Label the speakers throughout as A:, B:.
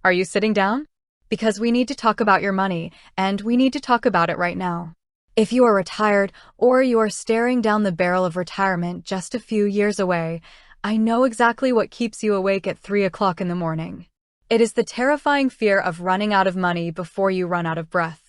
A: Are you sitting down? Because we need to talk about your money, and we need to talk about it right now. If you are retired or you are staring down the barrel of retirement just a few years away, I know exactly what keeps you awake at 3 o'clock in the morning. It is the terrifying fear of running out of money before you run out of breath.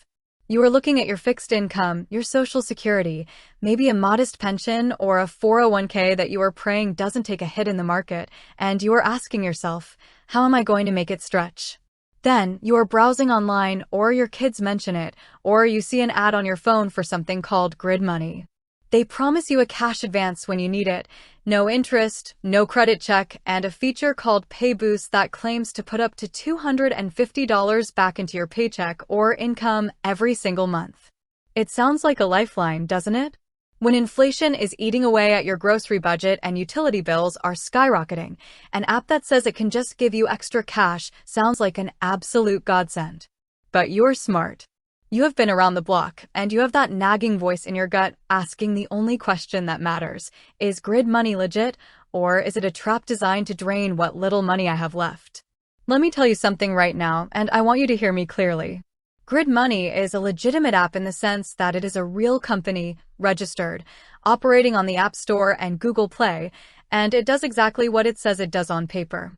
A: You are looking at your fixed income, your Social Security, maybe a modest pension or a 401k that you are praying doesn't take a hit in the market, and you are asking yourself, how am I going to make it stretch? Then, you are browsing online, or your kids mention it, or you see an ad on your phone for something called grid money. They promise you a cash advance when you need it, no interest, no credit check, and a feature called PayBoost that claims to put up to $250 back into your paycheck or income every single month. It sounds like a lifeline, doesn't it? When inflation is eating away at your grocery budget and utility bills are skyrocketing, an app that says it can just give you extra cash sounds like an absolute godsend. But you're smart. You have been around the block, and you have that nagging voice in your gut asking the only question that matters. Is grid money legit, or is it a trap designed to drain what little money I have left? Let me tell you something right now, and I want you to hear me clearly. Grid Money is a legitimate app in the sense that it is a real company, registered, operating on the App Store and Google Play, and it does exactly what it says it does on paper.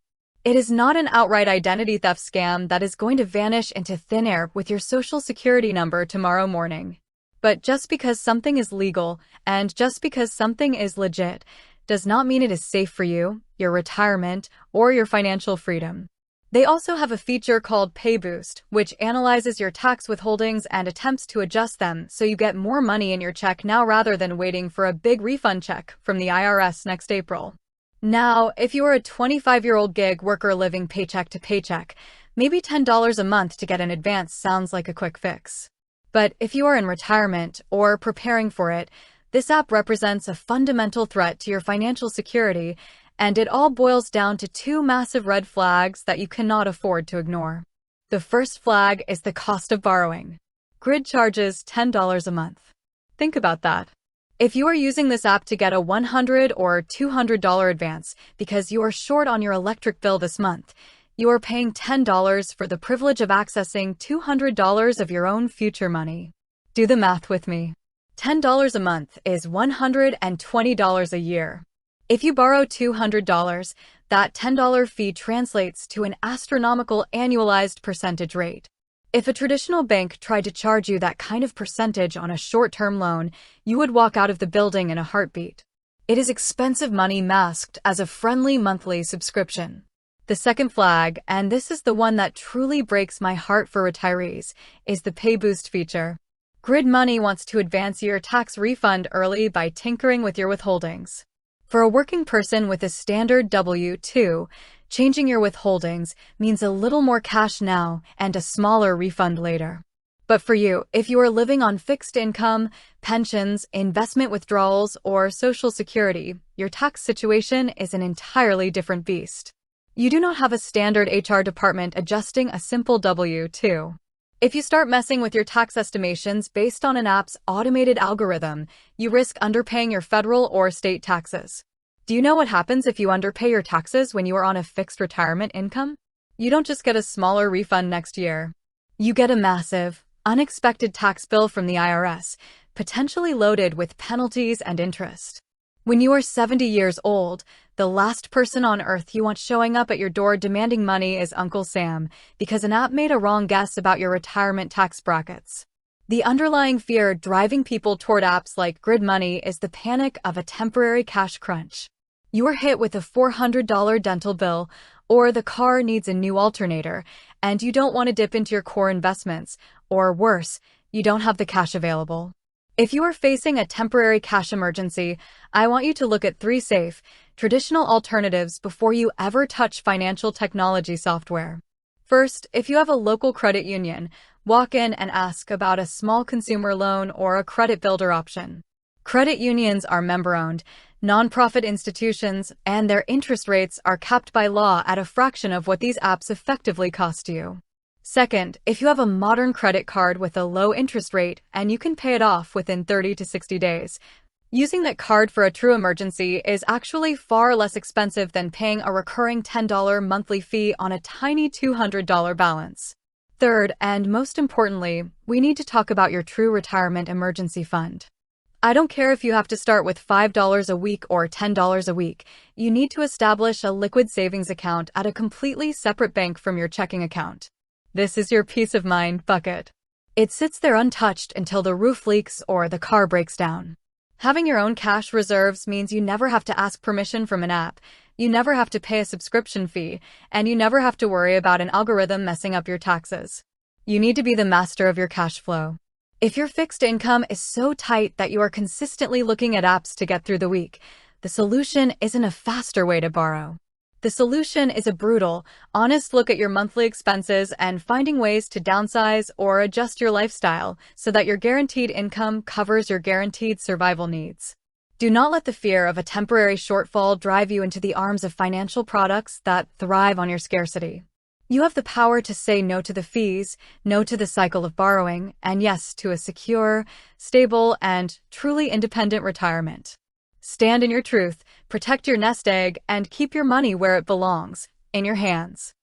A: It is not an outright identity theft scam that is going to vanish into thin air with your Social Security number tomorrow morning. But just because something is legal and just because something is legit does not mean it is safe for you, your retirement, or your financial freedom. They also have a feature called PayBoost, which analyzes your tax withholdings and attempts to adjust them so you get more money in your check now rather than waiting for a big refund check from the IRS next April. Now, if you are a 25-year-old gig worker living paycheck to paycheck, maybe $10 a month to get an advance sounds like a quick fix. But if you are in retirement or preparing for it, this app represents a fundamental threat to your financial security, and it all boils down to two massive red flags that you cannot afford to ignore. The first flag is the cost of borrowing. Grid charges $10 a month. Think about that. If you are using this app to get a $100 or $200 advance because you are short on your electric bill this month, you are paying $10 for the privilege of accessing $200 of your own future money. Do the math with me. $10 a month is $120 a year. If you borrow $200, that $10 fee translates to an astronomical annualized percentage rate. If a traditional bank tried to charge you that kind of percentage on a short-term loan, you would walk out of the building in a heartbeat. It is expensive money masked as a friendly monthly subscription. The second flag, and this is the one that truly breaks my heart for retirees, is the PayBoost feature. Grid Money wants to advance your tax refund early by tinkering with your withholdings. For a working person with a standard W-2, changing your withholdings means a little more cash now and a smaller refund later. But for you, if you are living on fixed income, pensions, investment withdrawals, or Social Security, your tax situation is an entirely different beast. You do not have a standard HR department adjusting a simple W-2. If you start messing with your tax estimations based on an app's automated algorithm, you risk underpaying your federal or state taxes. Do you know what happens if you underpay your taxes when you are on a fixed retirement income? You don't just get a smaller refund next year. You get a massive, unexpected tax bill from the IRS, potentially loaded with penalties and interest. When you are 70 years old, the last person on earth you want showing up at your door demanding money is Uncle Sam, because an app made a wrong guess about your retirement tax brackets. The underlying fear driving people toward apps like Grid Money is the panic of a temporary cash crunch. You are hit with a $400 dental bill, or the car needs a new alternator, and you don't want to dip into your core investments, or worse, you don't have the cash available. If you are facing a temporary cash emergency, I want you to look at 3 safe, traditional alternatives before you ever touch financial technology software. First, if you have a local credit union, walk in and ask about a small consumer loan or a credit builder option. Credit unions are member-owned, nonprofit institutions, and their interest rates are capped by law at a fraction of what these apps effectively cost you. Second, if you have a modern credit card with a low interest rate and you can pay it off within 30 to 60 days, Using that card for a true emergency is actually far less expensive than paying a recurring $10 monthly fee on a tiny $200 balance. Third, and most importantly, we need to talk about your true retirement emergency fund. I don't care if you have to start with $5 a week or $10 a week. You need to establish a liquid savings account at a completely separate bank from your checking account. This is your peace of mind bucket. It sits there untouched until the roof leaks or the car breaks down. Having your own cash reserves means you never have to ask permission from an app, you never have to pay a subscription fee, and you never have to worry about an algorithm messing up your taxes. You need to be the master of your cash flow. If your fixed income is so tight that you are consistently looking at apps to get through the week, the solution isn't a faster way to borrow. The solution is a brutal, honest look at your monthly expenses and finding ways to downsize or adjust your lifestyle so that your guaranteed income covers your guaranteed survival needs. Do not let the fear of a temporary shortfall drive you into the arms of financial products that thrive on your scarcity. You have the power to say no to the fees, no to the cycle of borrowing, and yes to a secure, stable, and truly independent retirement. Stand in your truth, protect your nest egg, and keep your money where it belongs, in your hands.